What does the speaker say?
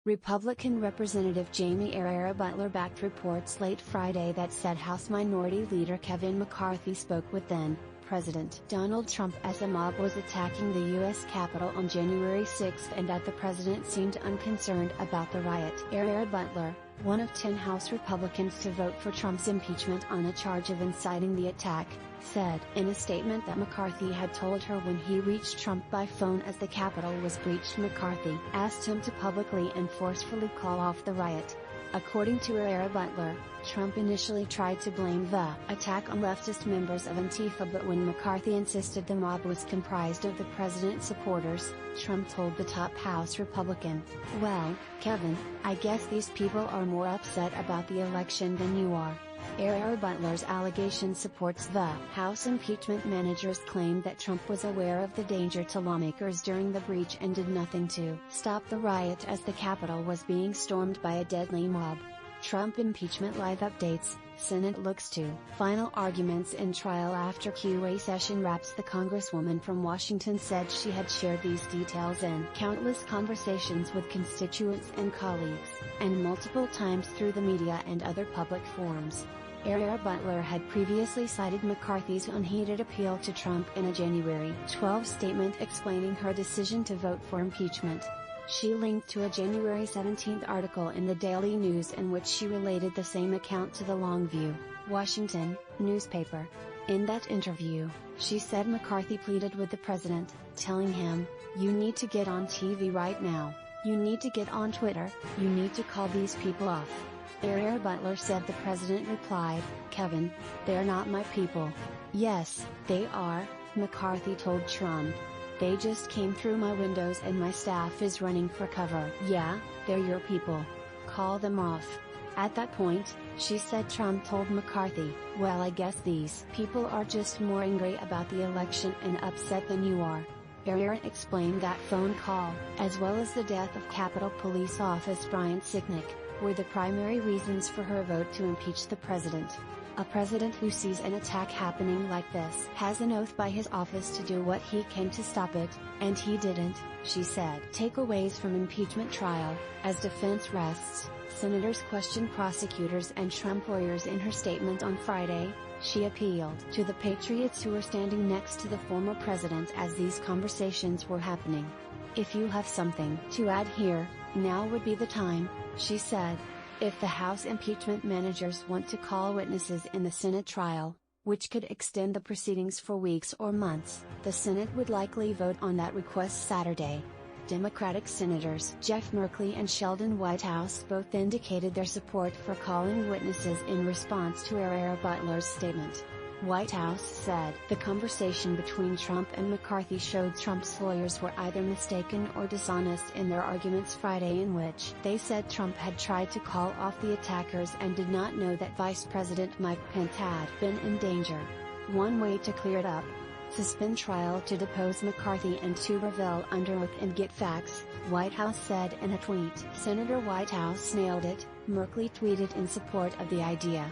Republican Representative Jamie Herrera Butler backed reports late Friday that said House Minority Leader Kevin McCarthy spoke with then-President Donald Trump as the mob was attacking the U.S. Capitol on January 6 and that the president seemed unconcerned about the riot. Herrera Butler, one of 10 House Republicans to vote for Trump's impeachment on a charge of inciting the attack, said in a statement that McCarthy had told her when he reached Trump by phone as the Capitol was breached. McCarthy asked him to publicly and forcefully call off the riot. According to Herrera Butler, Trump initially tried to blame the attack on leftist members of Antifa, but when McCarthy insisted the mob was comprised of the president's supporters, Trump told the top House Republican, "Well, Kevin, I guess these people are more upset about the election than you are." Herrera Butler's allegation supports the House impeachment manager's claim that Trump was aware of the danger to lawmakers during the breach and did nothing to stop the riot as the Capitol was being stormed by a deadly mob. Trump impeachment live updates. Senate looks to final arguments in trial after QA session wraps. The Congresswoman from Washington said she had shared these details in countless conversations with constituents and colleagues, and multiple times through the media and other public forums. Herrera Butler had previously cited McCarthy's unheeded appeal to Trump in a January 12 statement explaining her decision to vote for impeachment. She linked to a January 17 article in the Daily News in which she related the same account to the Longview, Washington, newspaper. In that interview, she said McCarthy pleaded with the president, telling him, "You need to get on TV right now, you need to get on Twitter, you need to call these people off." Herrera Butler said the president replied, "Kevin, they're not my people." "Yes, they are," McCarthy told Trump. "They just came through my windows and my staff is running for cover." "Yeah, they're your people. Call them off." At that point, she said Trump told McCarthy, "Well, I guess these people are just more angry about the election and upset than you are." Herrera explained that phone call, as well as the death of Capitol Police Officer Brian Sicknick, were the primary reasons for her vote to impeach the president. A president who sees an attack happening like this has an oath by his office to do what he can to stop it, and he didn't, she said. Takeaways from impeachment trial. As defense rests, senators question prosecutors and Trump lawyers. In her statement on Friday, she appealed to the patriots who were standing next to the former president as these conversations were happening. "If you have something to add here, now would be the time," she said. If the House impeachment managers want to call witnesses in the Senate trial, which could extend the proceedings for weeks or months, the Senate would likely vote on that request Saturday. Democratic Senators Jeff Merkley and Sheldon Whitehouse both indicated their support for calling witnesses in response to Herrera Butler's statement. Whitehouse said the conversation between Trump and McCarthy showed Trump's lawyers were either mistaken or dishonest in their arguments Friday, in which they said Trump had tried to call off the attackers and did not know that Vice President Mike Pence had been in danger. One way to clear it up: suspend trial to depose McCarthy and to reveal under oath and get facts, Whitehouse said in a tweet. Senator Whitehouse nailed it, Merkley tweeted in support of the idea.